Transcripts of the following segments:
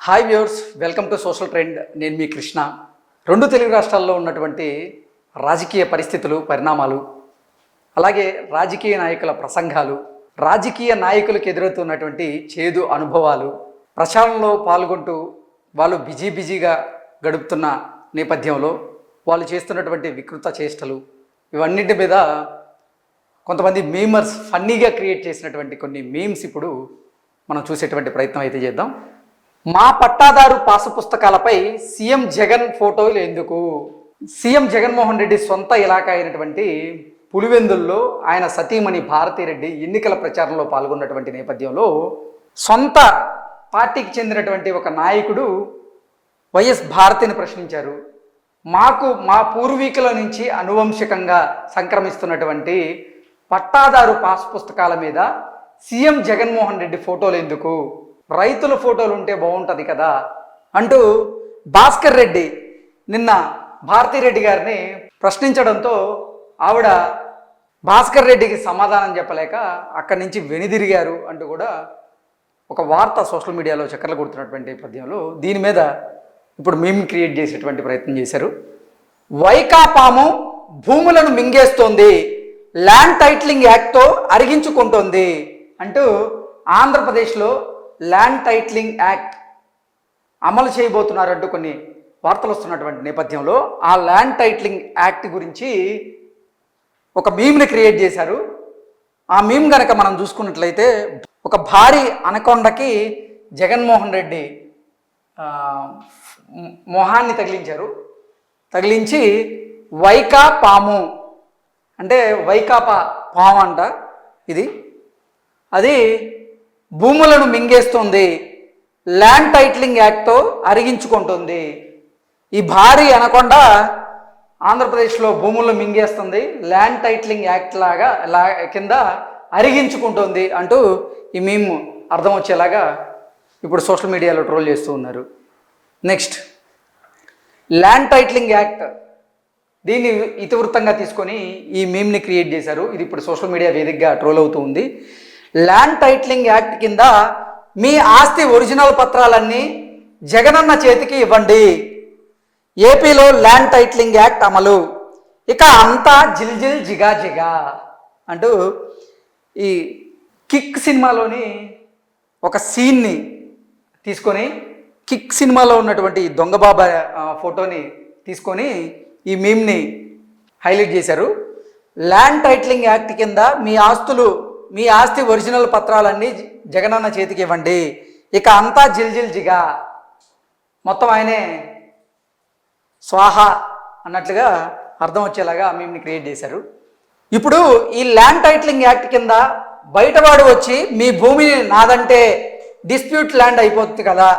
Hi viewers, welcome to social trend. నేను మీ కృష్ణ. రెండు తెలుగు రాష్ట్రాల్లో ఉన్నటువంటి రాజకీయ పరిస్థితులు, పరిణామాలు, అలాగే రాజకీయ నాయకుల ప్రసంగాలు, రాజకీయ నాయకులకు ఎదురవుతున్నటువంటి చేదు అనుభవాలు, ప్రచారంలో పాల్గొంటూ వాళ్ళు బిజీగా గడుపుతున్న నేపథ్యంలో వాళ్ళు చేస్తున్నటువంటి వికృత చేష్టలు, ఇవన్నిటి మీద కొంతమంది మీమర్స్ ఫన్నీగా క్రియేట్ చేసినటువంటి కొన్ని మీమ్స్ ఇప్పుడు మనం చూసేటువంటి ప్రయత్నం అయితే చేద్దాం. మా పట్టాదారు పాసు పుస్తకాలపై సీఎం జగన్ ఫోటోలు ఎందుకు? సీఎం జగన్మోహన్ రెడ్డి సొంత ఇలాకా అయినటువంటి పులివెందుల్లో ఆయన సతీమణి భారతీరెడ్డి ఎన్నికల ప్రచారంలో పాల్గొన్నటువంటి నేపథ్యంలో సొంత పార్టీకి చెందినటువంటి ఒక నాయకుడు వైఎస్ భారతిని ప్రశ్నించారు. మాకు మా పూర్వీకుల నుంచి అనువంశికంగా సంక్రమిస్తున్నటువంటి పట్టాదారు పాస్ పుస్తకాల మీద సీఎం జగన్మోహన్ రెడ్డి ఫోటోలు ఎందుకు? రైతుల ఫోటోలు ఉంటే బాగుంటుంది కదా అంటూ భాస్కర్ రెడ్డి నిన్న భారతీరెడ్డి గారిని ప్రశ్నించడంతో ఆవిడ భాస్కర్ రెడ్డికి సమాధానం చెప్పలేక అక్కడి నుంచి వెనుదిరిగారు అంటూ కూడా ఒక వార్త సోషల్ మీడియాలో చక్కర్లు కొడుతున్నటువంటి నేపథ్యంలో దీని మీద ఇప్పుడు మేము క్రియేట్ చేసేటువంటి ప్రయత్నం చేశారు. వైకాపాము భూములను మింగేస్తోంది, ల్యాండ్ టైటిలింగ్ యాక్ట్తో అరిగించుకుంటోంది అంటూ ఆంధ్రప్రదేశ్లో ల్యాండ్ టైటిలింగ్ యాక్ట్ అమలు చేయబోతున్నారంటూ కొన్ని వార్తలు వస్తున్నటువంటి నేపథ్యంలో ఆ ల్యాండ్ టైటిలింగ్ యాక్ట్ గురించి ఒక మీమ్ని క్రియేట్ చేశారు. ఆ మీమ్ కనుక మనం చూసుకున్నట్లయితే ఒక భారీ అనకొండకి జగన్మోహన్ రెడ్డి మొహాన్ని తగిలించి వైకా పాము అంటే వైకాపా పాము అంట ఇది, అది భూములను మింగేస్తుంది, ల్యాండ్ టైటిలింగ్ యాక్ట్తో అరిగించుకుంటుంది. ఈ భారీ అనకొండ ఆంధ్రప్రదేశ్లో భూములను మింగేస్తుంది, ల్యాండ్ టైటిలింగ్ యాక్ట్ లాగా కింద అరిగించుకుంటుంది అంటూ ఈ మేము అర్థం వచ్చేలాగా ఇప్పుడు సోషల్ మీడియాలో ట్రోల్ చేస్తూ ఉన్నారు. నెక్స్ట్, ల్యాండ్ టైటిలింగ్ యాక్ట్ దీన్ని ఇతివృత్తంగా తీసుకొని ఈ మీమ్ని క్రియేట్ చేశారు. ఇది ఇప్పుడు సోషల్ మీడియా వేదికగా ట్రోల్ అవుతూ ఉంది. ల్యాండ్ టైటిలింగ్ యాక్ట్ కింద మీ ఆస్తి ఒరిజినల్ పత్రాలన్నీ జగనన్న చేతికి ఇవ్వండి, ఏపీలో ల్యాండ్ టైటిలింగ్ యాక్ట్ అమలు, ఇక అంతా జిల్జిల్ జిగా అంటూ ఈ కిక్ సినిమాలోని ఒక సీన్ని తీసుకొని, కిక్ సినిమాలో ఉన్నటువంటి దొంగబాబా ఫోటోని తీసుకొని ఈ మీమ్ని హైలైట్ చేశారు. ల్యాండ్ టైటిలింగ్ యాక్ట్ కింద మీ ఆస్తి ఒరిజినల్ పత్రాలన్నీ జగనన్న చేతికి ఇవ్వండి, ఇక అంతా జిల్జిల్ జిగా, మొత్తం ఆయనే స్వాహా అన్నట్లుగా అర్థం వచ్చేలాగా మీమ్ని క్రియేట్ చేశారు. ఇప్పుడు ఈ ల్యాండ్ టైటిలింగ్ యాక్ట్ కింద బయటవాడు వచ్చి మీ భూమిని నాదంటే డిస్ప్యూట్ ల్యాండ్ అయిపోతుంది కదా,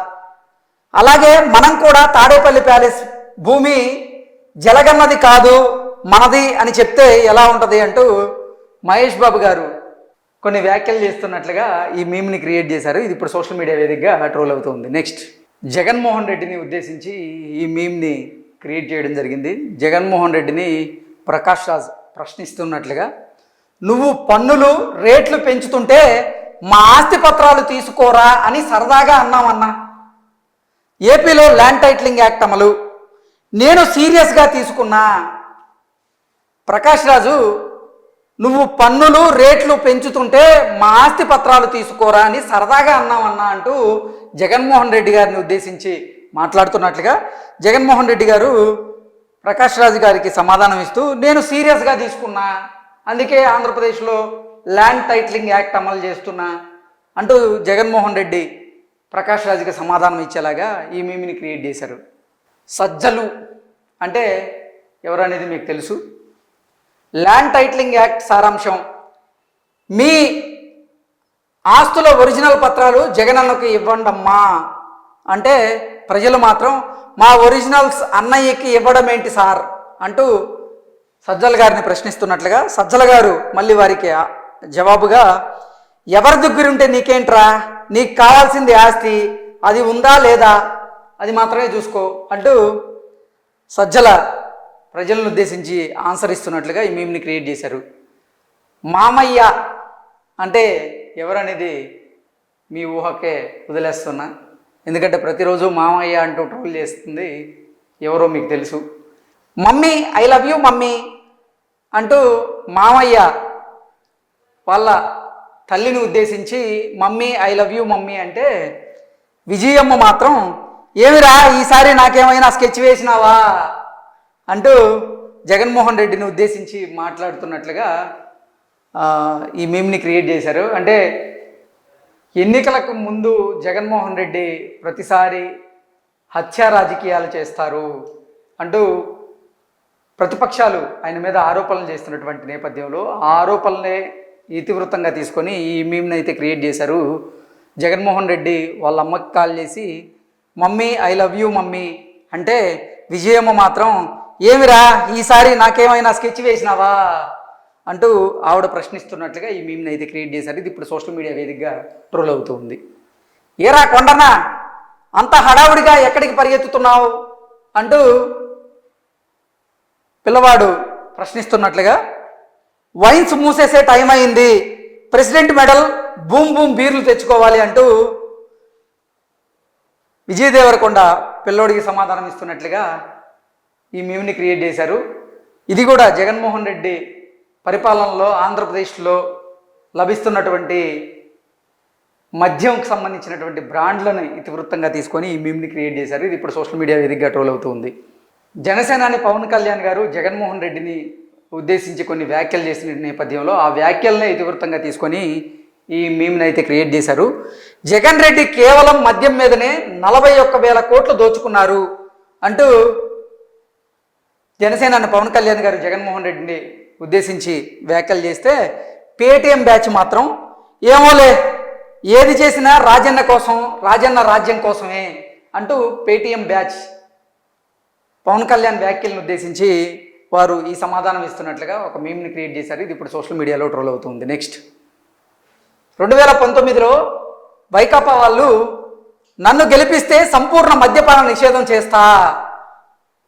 అలాగే మనం కూడా తాడేపల్లి ప్యాలెస్ భూమి జలగన్నది కాదు మనది అని చెప్తే ఎలా ఉంటుంది అంటూ మహేష్ బాబు గారు కొన్ని వ్యాఖ్యలు చేస్తున్నట్లుగా ఈ మీమ్ని క్రియేట్ చేశారు. ఇది ఇప్పుడు సోషల్ మీడియా వేదికగా ట్రోల్ అవుతుంది. నెక్స్ట్, జగన్మోహన్ రెడ్డిని ఉద్దేశించి ఈ మీమ్ని క్రియేట్ చేయడం జరిగింది. జగన్మోహన్ రెడ్డిని ప్రకాష్ రాజ్ ప్రశ్నిస్తున్నట్లుగా, నువ్వు పన్నులు రేట్లు పెంచుతుంటే మా ఆస్తి పత్రాలు తీసుకోరా అని సరదాగా అన్నామన్నా, ఏపీలో ల్యాండ్ టైటిలింగ్ యాక్ట్ అమలు నేను సీరియస్గా తీసుకున్నా. ప్రకాష్ రాజు, నువ్వు పన్నులు రేట్లు పెంచుతుంటే మా ఆస్తి పత్రాలు తీసుకోరా అని సరదాగా అన్నామన్నా అంటూ జగన్మోహన్ రెడ్డి గారిని ఉద్దేశించి మాట్లాడుతున్నట్లుగా జగన్మోహన్ రెడ్డి గారు ప్రకాష్ రాజు గారికి సమాధానం ఇస్తూ, నేను సీరియస్గా తీసుకున్నా, అందుకే ఆంధ్రప్రదేశ్లో ల్యాండ్ టైటిలింగ్ యాక్ట్ అమలు చేస్తున్నా అంటూ జగన్మోహన్ రెడ్డి ప్రకాష్ రాజుకి సమాధానం ఇచ్చేలాగా ఈ మీమ్ని క్రియేట్ చేశారు. సజ్జలు అంటే ఎవరు అనేది మీకు తెలుసు. ల్యాండ్ టైటిలింగ్ యాక్ట్ సారాంశం, మీ ఆస్తుల ఒరిజినల్ పత్రాలు జగనన్నకు ఇవ్వండమ్మా అంటే ప్రజలు మాత్రం మా ఒరిజినల్స్ అన్నయ్యకి ఇవ్వడం ఏంటి సార్ అంటూ సజ్జల గారిని ప్రశ్నిస్తున్నట్లుగా సజ్జల గారు మళ్ళీ వారికి జవాబుగా, ఎవరి దగ్గరుంటే నీకేంట్రా, నీకు కావాల్సింది ఆస్తి, అది ఉందా లేదా అది మాత్రమే చూసుకో అంటూ సజ్జల ప్రజలను ఉద్దేశించి ఆన్సర్ ఇస్తున్నట్లుగా ఈ మీమ్ని క్రియేట్ చేశారు. మామయ్య అంటే ఎవరనేది మీ ఊహకే వదిలేస్తున్నా. ఎందుకంటే ప్రతిరోజు మామయ్య అంటూ ట్రోల్ చేస్తుంది ఎవరో మీకు తెలుసు. Mummy I love you mummy అంటూ మామయ్య వాళ్ళ తల్లిని ఉద్దేశించి mummy I love you mummy అంటే విజయమ్మ మాత్రం ఏమిరా ఈసారి నాకేమైనా స్కెచ్ వేసినావా అంటూ జగన్మోహన్ రెడ్డిని ఉద్దేశించి మాట్లాడుతున్నట్లుగా ఈ మీమ్ని క్రియేట్ చేశారు. అంటే ఎన్నికలకు ముందు జగన్మోహన్ రెడ్డి ప్రతిసారి హత్యా రాజకీయాలు చేస్తారు అంటూ ప్రతిపక్షాలు ఆయన మీద ఆరోపణలు చేస్తున్నటువంటి నేపథ్యంలో ఆ ఆరోపణలే ఇతివృత్తంగా తీసుకొని ఈ మీమ్ని అయితే క్రియేట్ చేశారు. జగన్మోహన్ రెడ్డి వాళ్ళ అమ్మకి కాల్ చేసి mummy I love you mummy అంటే విజయమ్మ మాత్రం ఏమిరా ఈసారి నాకేమైనా స్కెచ్ వేసినావా అంటూ ఆవిడ ప్రశ్నిస్తున్నట్లుగా ఈ మీమ్ని అయితే క్రియేట్ చేశారు. ఇది ఇప్పుడు సోషల్ మీడియా వేదికగా ట్రోల్ అవుతూ ఉంది. ఏరా కొండనా అంత హడావుడిగా ఎక్కడికి పరిగెత్తుతున్నావు అంటూ పిల్లవాడు ప్రశ్నిస్తున్నట్లుగా వైన్స్ మూసేసే టైం అయింది, ప్రెసిడెంట్ మెడల్ బూమ్ బూమ్ బీర్లు తెచ్చుకోవాలి అంటూ విజయ్ దేవరకొండ పిల్లోడికి సమాధానం ఇస్తున్నట్లుగా ఈ మీమ్ని క్రియేట్ చేశారు. ఇది కూడా జగన్మోహన్ రెడ్డి పరిపాలనలో ఆంధ్రప్రదేశ్లో లభిస్తున్నటువంటి మద్యంకి సంబంధించినటువంటి బ్రాండ్లను ఇతివృత్తంగా తీసుకొని ఈ మీమ్ని క్రియేట్ చేశారు. ఇది ఇప్పుడు సోషల్ మీడియా వేదికగా ట్రోల్ అవుతుంది. జనసేనాని పవన్ కళ్యాణ్ గారు జగన్మోహన్ రెడ్డిని ఉద్దేశించి కొన్ని వ్యాఖ్యలు చేసిన నేపథ్యంలో ఆ వ్యాఖ్యలనే ఇతివృత్తంగా తీసుకొని ఈ మీమ్ని అయితే క్రియేట్ చేశారు. జగన్ రెడ్డి కేవలం మద్యం మీదనే 41,000 కోట్లు దోచుకున్నారు అంటూ జనసేనాని పవన్ కళ్యాణ్ గారు జగన్మోహన్ రెడ్డిని ఉద్దేశించి వ్యాఖ్యలు చేస్తే పేటీఎం బ్యాచ్ మాత్రం ఏమోలే ఏది చేసినా రాజన్న కోసం రాజన్న రాజ్యం కోసమే అంటూ పేటీఎం బ్యాచ్ పవన్ కళ్యాణ్ వ్యాఖ్యలను ఉద్దేశించి వారు ఈ సమాధానం ఇస్తున్నట్లుగా ఒక మీమ్ని క్రియేట్ చేశారు. ఇది ఇప్పుడు సోషల్ మీడియాలో ట్రోల్ అవుతుంది. నెక్స్ట్ 2019లో వైకాపా వాళ్ళు నన్ను గెలిపిస్తే సంపూర్ణ మద్యపాన నిషేధం చేస్తా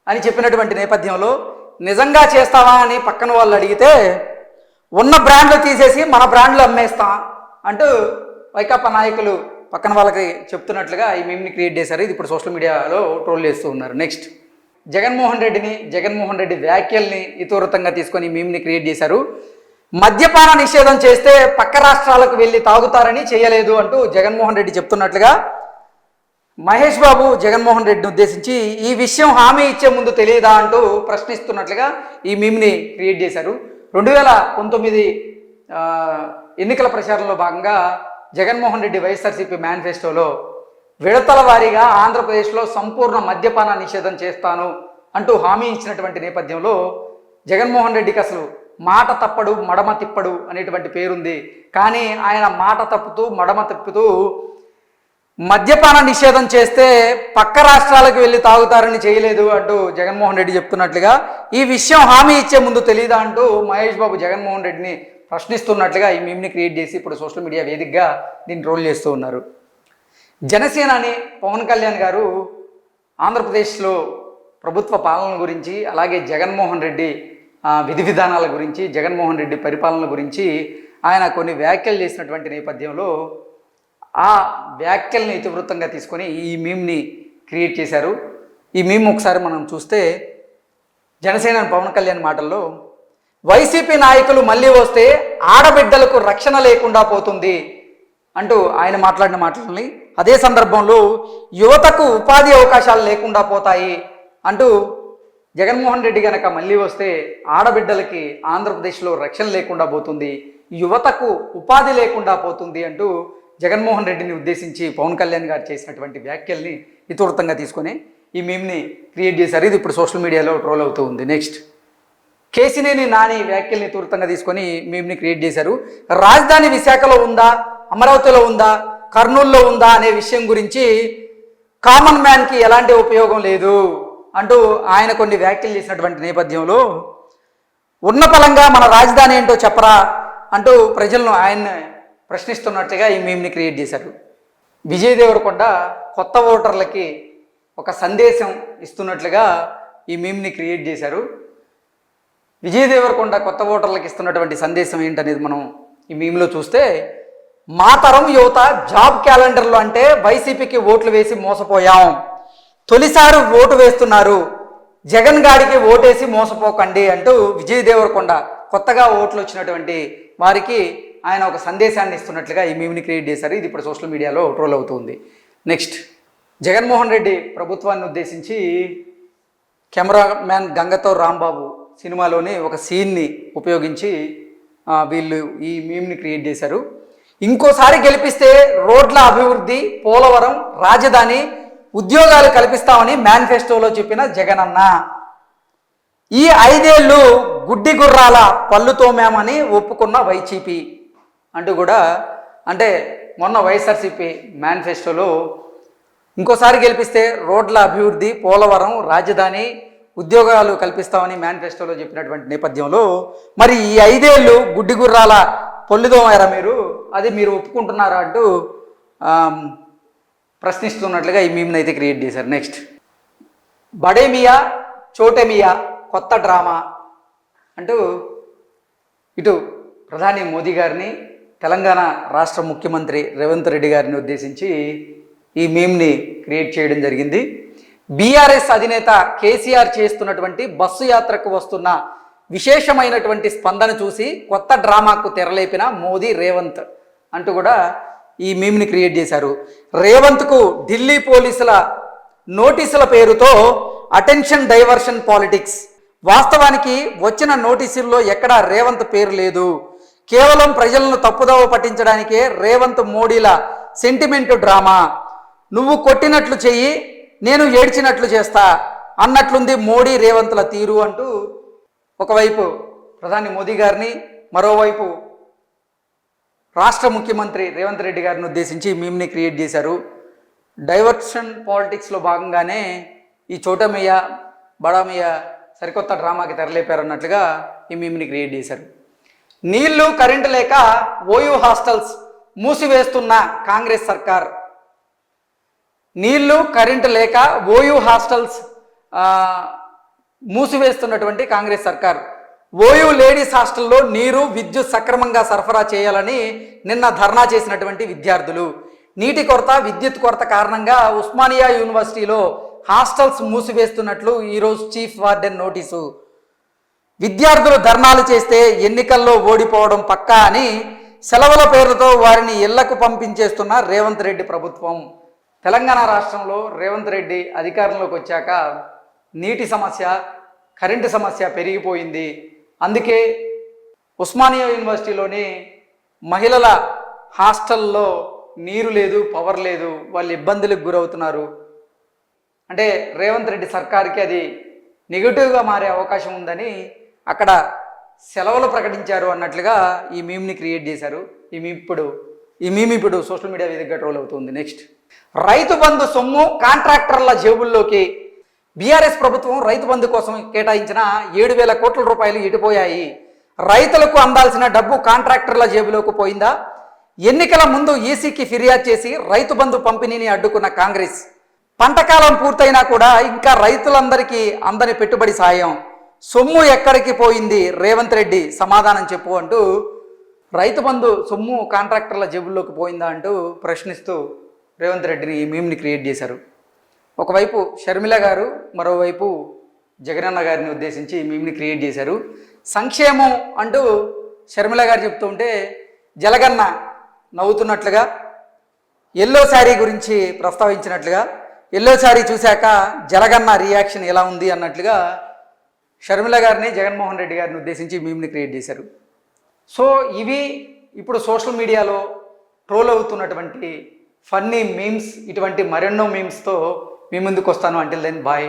అని చెప్పినటువంటి నేపథ్యంలో నిజంగా చేస్తావా అని పక్కన వాళ్ళు అడిగితే ఉన్న బ్రాండ్లు తీసేసి మన బ్రాండ్లు అమ్మేస్తాం అంటూ వైకాపా నాయకులు పక్కన వాళ్ళకి చెప్తున్నట్లుగా ఈ మీమ్ని క్రియేట్ చేశారు. ఇది ఇప్పుడు సోషల్ మీడియాలో ట్రోల్ చేస్తూ ఉన్నారు. నెక్స్ట్ జగన్మోహన్ రెడ్డి వ్యాఖ్యల్ని ఇతివృత్తంగా తీసుకొని మీమ్ని క్రియేట్ చేశారు. మద్యపాన నిషేధం చేస్తే పక్క రాష్ట్రాలకు వెళ్ళి తాగుతారని చేయలేదు అంటూ జగన్మోహన్ రెడ్డి చెప్తున్నట్లుగా మహేష్ బాబు జగన్మోహన్ రెడ్డిని ఉద్దేశించి ఈ విషయం హామీ ఇచ్చే ముందు తెలియదా అంటూ ప్రశ్నిస్తున్నట్లుగా ఈ మీమ్ని క్రియేట్ చేశారు. 2019 ఎన్నికల ప్రచారంలో భాగంగా జగన్మోహన్ రెడ్డి వైఎస్ఆర్సీపీ మేనిఫెస్టోలో విడతల వారీగా ఆంధ్రప్రదేశ్లో సంపూర్ణ మద్యపాన నిషేధం చేస్తాను అంటూ హామీ ఇచ్చినటువంటి నేపథ్యంలో జగన్మోహన్ రెడ్డికి అసలు మాట తప్పడు మడమ తిప్పడు అనేటువంటి పేరుంది. కానీ ఆయన మాట తప్పుతూ మడమ తిప్పుతూ మద్యపాన నిషేధం చేస్తే పక్క రాష్ట్రాలకు వెళ్ళి తాగుతారని చేయలేదు అంటూ జగన్మోహన్ రెడ్డి చెప్తున్నట్లుగా ఈ విషయం హామీ ఇచ్చే ముందు తెలీదా అంటూ మహేష్ బాబు జగన్మోహన్ రెడ్డిని ప్రశ్నిస్తున్నట్లుగా ఈ మీమ్ని క్రియేట్ చేసి ఇప్పుడు సోషల్ మీడియా వేదికగా దీన్ని ట్రోల్ చేస్తూ ఉన్నారు. జనసేనాని పవన్ కళ్యాణ్ గారు ఆంధ్రప్రదేశ్లో ప్రభుత్వ పాలన గురించి అలాగే జగన్మోహన్ రెడ్డి విధి విధానాల గురించి జగన్మోహన్ రెడ్డి పరిపాలన గురించి ఆయన కొన్ని వ్యాఖ్యలు చేసినటువంటి నేపథ్యంలో ఆ వ్యాఖ్యల్ని ఇతివృత్తంగా తీసుకొని ఈ మీమ్ని క్రియేట్ చేశారు. ఈ మీమ్ ఒకసారి మనం చూస్తే జనసేన పవన్ కళ్యాణ్ మాటల్లో వైసీపీ నాయకులు మళ్ళీ వస్తే ఆడబిడ్డలకు రక్షణ లేకుండా పోతుంది అంటూ ఆయన మాట్లాడిన మాటలని అదే సందర్భంలో యువతకు ఉపాధి అవకాశాలు లేకుండా పోతాయి అంటూ జగన్మోహన్ రెడ్డి కనుక మళ్ళీ వస్తే ఆడబిడ్డలకి ఆంధ్రప్రదేశ్లో రక్షణ లేకుండా పోతుంది, యువతకు ఉపాధి లేకుండా పోతుంది అంటూ జగన్మోహన్ రెడ్డిని ఉద్దేశించి పవన్ కళ్యాణ్ గారు చేసినటువంటి వ్యాఖ్యల్ని ఇతివృత్తంగా తీసుకొని ఈ మీమ్ని క్రియేట్ చేశారు. ఇది ఇప్పుడు సోషల్ మీడియాలో ట్రోల్ అవుతూ ఉంది. నెక్స్ట్ కేసినేని నాని వ్యాఖ్యల్ని ఇతివృత్తంగా తీసుకొని మీమ్ని క్రియేట్ చేశారు. రాజధాని విశాఖలో ఉందా, అమరావతిలో ఉందా, కర్నూలులో ఉందా అనే విషయం గురించి కామన్ మ్యాన్కి ఎలాంటి ఉపయోగం లేదు అంటూ ఆయన కొన్ని వ్యాఖ్యలు చేసినటువంటి నేపథ్యంలో ఉన్న పలంగా మన రాజధాని ఏంటో చెప్పరా అంటూ ప్రజలను ఆయన ప్రశ్నిస్తున్నట్టుగా ఈ మీమ్ని క్రియేట్ చేశారు. విజయ్ దేవరకొండ కొత్త ఓటర్లకి ఒక సందేశం ఇస్తున్నట్లుగా ఈ మీమ్ని క్రియేట్ చేశారు. విజయ్ దేవరకొండ కొత్త ఓటర్లకు ఇస్తున్నటువంటి సందేశం ఏంటనేది మనం ఈ మీమ్లో చూస్తే మా తరం యువత జాబ్ క్యాలెండర్లు అంటే వైసీపీకి ఓట్లు వేసి మోసపోయాం, తొలిసారి ఓటు వేస్తున్నారు, జగన్ గాడికి ఓటేసి మోసపోకండి అంటూ విజయ్ దేవరకొండ కొత్తగా ఓట్లు వచ్చినటువంటి వారికి ఆయన ఒక సందేశాన్ని ఇస్తున్నట్లుగా ఈ మీమ్ని క్రియేట్ చేశారు. ఇది ఇప్పుడు సోషల్ మీడియాలో ట్రోల్ అవుతుంది. నెక్స్ట్, జగన్మోహన్ రెడ్డి ప్రభుత్వాన్ని ఉద్దేశించి కెమెరామ్యాన్ గంగతో రాంబాబు సినిమాలోని ఒక సీన్ని ఉపయోగించి వీళ్ళు ఈ మీమ్ని క్రియేట్ చేశారు. ఇంకోసారి గెలిపిస్తే రోడ్ల అభివృద్ధి, పోలవరం, రాజధాని, ఉద్యోగాలు కల్పిస్తామని మేనిఫెస్టోలో చెప్పిన జగనన్న, ఈ 5 ఏళ్ళు గుడ్డి గుర్రాల పళ్ళు తోమామని ఒప్పుకున్న వైసీపీ అంటూ కూడా, అంటే మొన్న వైఎస్ఆర్సీపీ మేనిఫెస్టోలో ఇంకోసారి గెలిపిస్తే రోడ్ల అభివృద్ధి, పోలవరం, రాజధాని, ఉద్యోగాలు కల్పిస్తామని మేనిఫెస్టోలో చెప్పినటువంటి నేపథ్యంలో మరి ఈ 5 ఏళ్ళు గుడ్డి గుర్రాల పొల్లుదోమారా మీరు, అది మీరు ఒప్పుకుంటున్నారా అంటూ ప్రశ్నిస్తున్నట్లుగా ఈ మీమ్ని అయితే క్రియేట్ చేశారు. నెక్స్ట్, బడేమియా చోటేమియా కొత్త డ్రామా అంటూ ఇటు ప్రధాని మోదీ గారిని, తెలంగాణ రాష్ట్ర ముఖ్యమంత్రి రేవంత్ రెడ్డి గారిని ఉద్దేశించి ఈ మీమ్ని క్రియేట్ చేయడం జరిగింది. బీఆర్ఎస్ అధినేత కేసీఆర్ చేస్తున్నటువంటి బస్సు యాత్రకు వస్తున్న విశేషమైనటువంటి స్పందన చూసి కొత్త డ్రామాకు తెరలేపిన మోదీ రేవంత్ అంటూ కూడా ఈ మీమ్ని క్రియేట్ చేశారు. రేవంత్కు ఢిల్లీ పోలీసుల నోటీసుల పేరుతో అటెన్షన్ డైవర్షన్ పాలిటిక్స్. వాస్తవానికి వచ్చిన నోటీసుల్లో ఎక్కడా రేవంత్ పేరు లేదు, కేవలం ప్రజలను తప్పుదోవ పట్టించడానికే రేవంత్ మోడీల సెంటిమెంట్ డ్రామా. నువ్వు కొట్టినట్లు చెయ్యి, నేను ఏడ్చినట్లు చేస్తా అన్నట్లుంది మోడీ రేవంత్ల తీరు అంటూ ఒకవైపు ప్రధాని మోదీ గారిని, మరోవైపు రాష్ట్ర ముఖ్యమంత్రి రేవంత్ రెడ్డి గారిని ఉద్దేశించి మీమ్ని క్రియేట్ చేశారు. డైవర్షన్ పాలిటిక్స్లో భాగంగానే ఈ చోటమియ బడామియ సరికొత్త డ్రామాకి తెరలేపారన్నట్లుగా ఈ మీమ్ని క్రియేట్ చేశారు. నీళ్లు, కరెంటు లేక ఓయూ హాస్టల్స్ మూసివేస్తున్న కాంగ్రెస్ సర్కార్. నీళ్లు, కరెంటు లేక ఓయూ హాస్టల్స్ మూసివేస్తున్నటువంటి కాంగ్రెస్ సర్కార్. ఓయూ లేడీస్ హాస్టల్లో నీరు, విద్యుత్ సక్రమంగా సరఫరా చేయాలని నిన్న ధర్నా చేసినటువంటి విద్యార్థులు. నీటి కొరత, విద్యుత్ కొరత కారణంగా ఉస్మానియా యూనివర్సిటీలో హాస్టల్స్ మూసివేస్తున్నట్లు ఈరోజు చీఫ్ వార్డెన్ నోటీసు. విద్యార్థులు ధర్నాలు చేస్తే ఎన్నికల్లో ఓడిపోవడం పక్కా అని సెలవుల పేరుతో వారిని ఇళ్లకు పంపించేస్తున్న రేవంత్ రెడ్డి ప్రభుత్వం. తెలంగాణ రాష్ట్రంలో రేవంత్ రెడ్డి అధికారంలోకి వచ్చాక నీటి సమస్య, కరెంటు సమస్య పెరిగిపోయింది. అందుకే ఉస్మానియా యూనివర్సిటీలోని మహిళల హాస్టల్లో నీరు లేదు, పవర్ లేదు, వాళ్ళు ఇబ్బందులకు గురవుతున్నారు. అంటే రేవంత్ రెడ్డి సర్కార్కి అది నెగిటివ్గా మారే అవకాశం ఉందని అక్కడ సెలవులు ప్రకటించారు అన్నట్లుగా ఈ మీమ్ని క్రియేట్ చేశారు. ఈ మీమ్ ఇప్పుడు సోషల్ మీడియా వేదికగా ట్రోల్ అవుతుంది. నెక్స్ట్, రైతు బంధు సొమ్ము కాంట్రాక్టర్ల జేబుల్లోకి. బీఆర్ఎస్ ప్రభుత్వం రైతు బంధు కోసం కేటాయించిన 7,000 కోట్ల రూపాయలు ఎటుపోయాయి? రైతులకు అందాల్సిన డబ్బు కాంట్రాక్టర్ల జేబులోకి పోయిందా? ఎన్నికల ముందు ఈసీకి ఫిర్యాదు చేసి రైతు బంధు పంపిణీని అడ్డుకున్న కాంగ్రెస్. పంటకాలం పూర్తయినా కూడా ఇంకా రైతులందరికీ అందని పెట్టుబడి సాయం. సొమ్ము ఎక్కడికి పోయింది? రేవంత్ రెడ్డి సమాధానం చెప్పు అంటూ రైతు బంధు సొమ్ము కాంట్రాక్టర్ల జేబుల్లోకి పోయిందా అంటూ ప్రశ్నిస్తూ రేవంత్ రెడ్డిని ఈ మీమ్ని క్రియేట్ చేశారు. ఒకవైపు షర్మిల గారు, మరోవైపు జగనన్న గారిని ఉద్దేశించి ఈ మీమ్ని క్రియేట్ చేశారు. సంక్షేమం అంటూ షర్మిల గారు చెప్తూ ఉంటే జలగన్న నవ్వుతున్నట్లుగా, ఎల్లో శారీ గురించి ప్రస్తావించినట్లుగా, ఎల్లో శారీ చూశాక జలగన్న రియాక్షన్ ఎలా ఉంది అన్నట్లుగా షర్మిల గారిని, జగన్మోహన్ రెడ్డి గారిని ఉద్దేశించి మీమ్ని క్రియేట్ చేశారు. సో ఇవి ఇప్పుడు సోషల్ మీడియాలో ట్రోల్ అవుతున్నటువంటి ఫన్నీ మీమ్స్. ఇటువంటి మరెన్నో మీమ్స్తో మీ ముందుకు వస్తాను. Until then bye.